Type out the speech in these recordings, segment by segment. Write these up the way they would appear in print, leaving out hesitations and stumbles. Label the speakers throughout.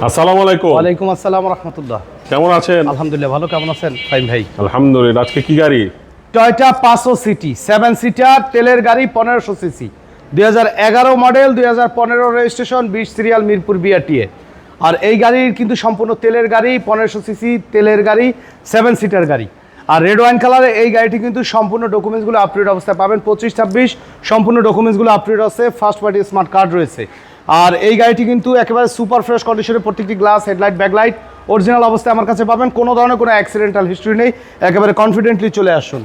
Speaker 1: আসসালামু আলাইকুম।
Speaker 2: ওয়ালাইকুম আসসালাম রাহমাতুল্লাহ।
Speaker 1: কেমন আছেন?
Speaker 2: আলহামদুলিল্লাহ ভালো, কেমন আছেন ফাইম ভাই?
Speaker 1: আলহামদুলিল্লাহ। আজকে কি গাড়ি?
Speaker 2: টয়োটা পাসো সিটি 7 সিটার তেলের গাড়ি 1500 CC 2011 model 2015 registration 20 serial Mirpur BRTA. আর এই গাড়ির কিন্তু সম্পূর্ণ তেলের গাড়ি, 1500 সিসি তেলের গাড়ি, 7 সিটার গাড়ি। আর রেড ওয়াইন কালারে এই গাড়িটি কিন্তু সম্পূর্ণ ডকুমেন্টসগুলো আপডেট অবস্থায় পাবেন। 25-26 সম্পূর্ণ ডকুমেন্টসগুলো আপডেট আছে, ফার্স্ট পার্টি স্মার্ট কার্ড রয়েছে। আর এই গাড়িটি কিন্তু একেবারে সুপার ফ্রেশ কন্ডিশনে, প্রত্যেকটি গ্লাস, হেডলাইট, ব্যাকলাইট অরিজিনাল অবস্থায় আমার কাছে পাবেন। কোনো ধরনের কোনো অ্যাক্সিডেন্টাল হিস্ট্রি নেই, একেবারে কনফিডেন্টলি চলে আসুন।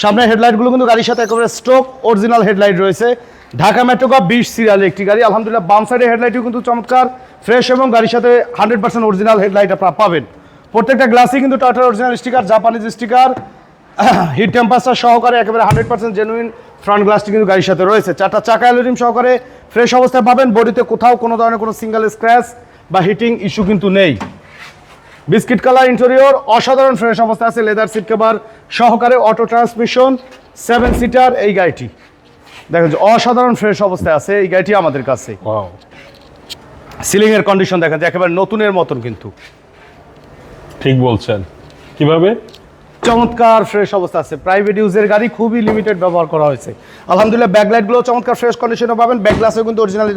Speaker 2: সামনে হেডলাইটগুলো কিন্তু গাড়ির সাথে একেবারে স্টক অরিজিনাল হেডলাইট রয়েছে। ঢাকা মেট্রো 20 সিরিয়ালের একটি গাড়ি। আলহামদুলিল্লাহ বাম সাইডের হেডলাইটও কিন্তু চমৎকার ফ্রেশ এবং গাড়ির সাথে 100% অরিজিনাল হেডলাইট আপনারা পাবেন। প্রত্যেকটা গ্লাসই কিন্তু টয়োটার original sticker, Japanese sticker, heat temperature সহকারে একেবারে 100% জেনুইন ফ্রন্ট গ্লাসটি কিন্তু গাড়ির সাথে রয়েছে। চারটা চাকা অ্যালুমিনিয়াম সহকারে ফ্রেশ অবস্থায় পাবেন। বডিতে কোথাও কোনো ধরনের কোনো সিঙ্গেল স্ক্র্যাচ বা হিটিং ইস্যু কিন্তু নেই। বিস্কিট কালার ইন্টেরিয়র অসাধারণ ফ্রেশ অবস্থায় আছে, লেদার সিট কভার সহকারে, অটো ট্রান্সমিশন, 7 সিটার এই গাড়িটি দেখেন যে অসাধারণ ফ্রেশ অবস্থায় আছে এই গাড়িটি আমাদের কাছে। সিলিং এর কন্ডিশন দেখেন যে একেবারে নতুনের মতন, কিন্তু
Speaker 1: ঠিক বলছেন। কিভাবে?
Speaker 2: চমৎকার ফ্রেশ অবস্থা আছে। প্রাইভেট ইউজের গাড়ি, খুবই লিমিটেড ব্যবহার করা হয়েছে। আলহামদুলিল্লাহ ব্যাকলাইটগুলো চমৎকার ফ্রেশ কন্ডিশনে পাবেন। ব্যাক গ্লাসেও কিন্তু original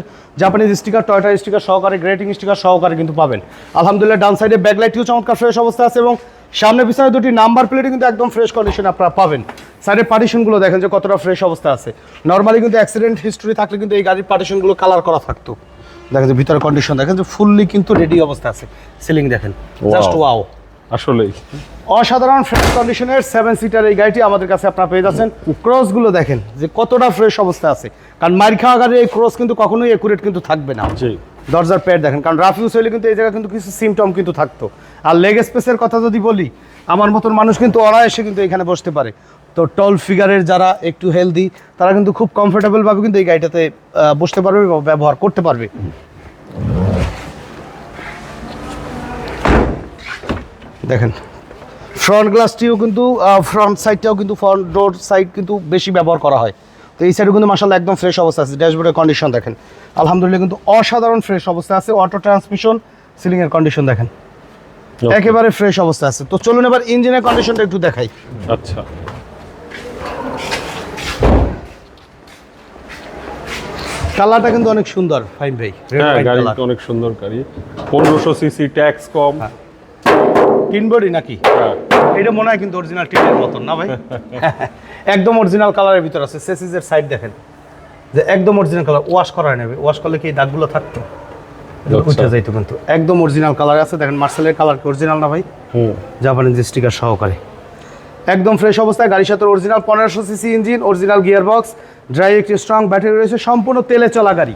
Speaker 2: Japanese sticker, Toyota sticker সহকারে, গ্রেটিং স্টিকার সহকারে কিন্তু পাবেন। আলহামদুলিল্লাহ ডান সাইডে ব্যাকলাইটটিও চমৎকার ফ্রেশ অবস্থা আছে এবং সামনে পিছনে দুটি নাম্বার প্লেটে কিন্তু একদম ফ্রেশ কন্ডিশনে আপনারা পাবেন। সাইডের পার্টিশনগুলো দেখেন যে কতটা ফ্রেশ অবস্থা আছে। নর্মালি কিন্তু অ্যাক্সিডেন্ট হিস্ট্রি থাকলে কিন্তু এই গাড়ির পার্টিশনগুলো কালার করা থাকতো। দেখেন যে ভিতরে কন্ডিশন দেখেন যে ফুললি কিন্তু রেডি অবস্থা আছে। সিলিং দেখেন জাস্ট ওয়াও,
Speaker 1: আসলেই
Speaker 2: অসাধারণ ফ্রেশ কন্ডিশনের 7 সিটার এই গাড়িটি আমাদের কাছে আপনারা পেয়ে যাচ্ছেন। ক্রসগুলো দেখেন যে কতটা ফ্রেশ অবস্থা আছে, কারণ মার খাওয়া গাড়ির এই ক্রস কিন্তু কখনোই একুরেট কিন্তু থাকবে না। দরজার প্যাড দেখেন, কারণ রাফ ইউজ হলে কিন্তু এই জায়গায় কিন্তু কিছু সিমটম কিন্তু থাকতো। আর লেগ স্পেসের কথা যদি বলি, আমার মতন মানুষ কিন্তু অনায়াসে কিন্তু এখানে বসতে পারে। তো টল ফিগারের যারা একটু হেলদি তারা কিন্তু খুব কমফোর্টেবলভাবে কিন্তু এই গাড়িটাতে বসতে পারবে বা ব্যবহার করতে পারবে। দেখেন ফ্রন্ট গ্লাসটিও কিন্তু, ফ্রন্ট সাইডটাও কিন্তু, ফ্রন্ট ডোর সাইড কিন্তু বেশি ব্যবহার করা হয়। তো এই সাইডে কিন্তু মাশাআল্লাহ একদম ফ্রেশ অবস্থা আছে। ড্যাশবোর্ডের কন্ডিশন দেখেন আলহামদুলিল্লাহ কিন্তু অসাধারণ ফ্রেশ অবস্থা আছে। অটো ট্রান্সমিশন, সিলিং এর কন্ডিশন দেখেন একেবারে ফ্রেশ অবস্থা আছে। তো চলুন এবার ইঞ্জিনের কন্ডিশনটা একটু দেখাই।
Speaker 1: আচ্ছা,
Speaker 2: কালারটা কিন্তু অনেক সুন্দর ফাইন ভাই।
Speaker 1: গাড়িটা অনেক সুন্দর গাড়ি। 1500 সিসি, ট্যাক্স কম।
Speaker 2: টিনবডি নাকি? এটা মনে হয় কিন্তু অরিজিনাল টিনের মতন না ভাই? একদম অরিজিনাল কালারের ভিতর আছে। সেসিসের সাইড দেখেন যে একদম অরিজিনাল কালার, ওয়াশ করা নেবে। ওয়াশ করলে কি এই দাগগুলো থাকতো? উঠে যাইতো কিন্তু একদম অরিজিনাল কালার আছে। দেখেন মার্সেলের কালার কি অরিজিনাল না ভাই? জাপানিজ স্টিকার সহকারে একদম ফ্রেশ অবস্থায়। গাড়ির সাথে original 1500 CC engine, original gear box, drive একটি স্ট্রং ব্যাটারি রয়েছে, সম্পূর্ণ তেলে চলা গাড়ি,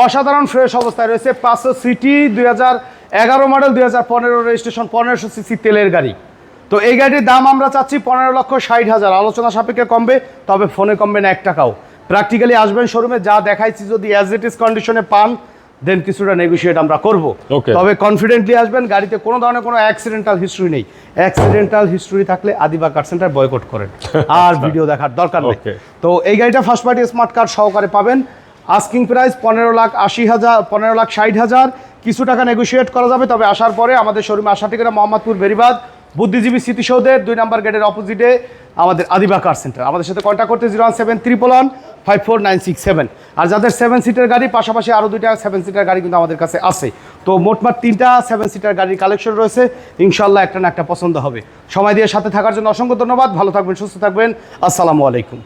Speaker 2: অসাধারণ ফ্রেশ অবস্থায় রয়েছে। 500 সিটি 2011 মডেল 2015 রেজিস্ট্রেশন, 1500 সিসি তেলের গাড়ি। তো এই গাড়ির দাম আমরা চাচ্ছি 15,60,000। আলোচনা সাপেক্ষে কমবে, তবে ফোনে কমবে না 1 টাকাও। প্র্যাকটিক্যালি আসবেন শোরুমে, যা দেখাইছি যদি অ্যাজ ইট ইজ কন্ডিশনে পান দেন কিছুটা নেগোশিয়েট আমরা করব। তবে কনফিডেন্টলি আসবেন। গাড়িতে কোনো ধরনের কোনো অ্যাক্সিডেন্টাল হিস্ট্রি নেই। অ্যাক্সিডেন্টাল হিস্ট্রি থাকলে আদিবা কার সেন্টার বয়কট করেন, আর ভিডিও দেখার দরকার নেই। তো এই গাড়িটা ফার্স্ট পার্টি স্মার্ট কার্ড সহকারে পাবেন। Asking price 15,80,000, 15,60,000। কিছু টাকা নেগোশিয়েট করা যাবে। তবে আসার পরে আমাদের শোরুমে আসার ঠিকানা মোহাম্মদপুর বেরিবাদ বুদ্ধিজীবী স্মৃতিসৌধের 2 নম্বর গেটের অপোজিটে আমাদের আদিবা কার সেন্টার। আমাদের সাথে কন্ট্যাক্ট করতে 01711549667। আর যাদের 7 সিটার গাড়ি, পাশাপাশি আরও 2টা 7 সিটার গাড়ি কিন্তু আমাদের কাছে আছে। তো মোটমাট 3টা 7 সিটার গাড়ির কালেকশন রয়েছে। ইনশাল্লাহ একটা না একটা পছন্দ হবে। সময় দিয়ে সাথে থাকার জন্য অসংখ্য ধন্যবাদ। ভালো থাকবেন, সুস্থ থাকবেন। আসসালামু আলাইকুম।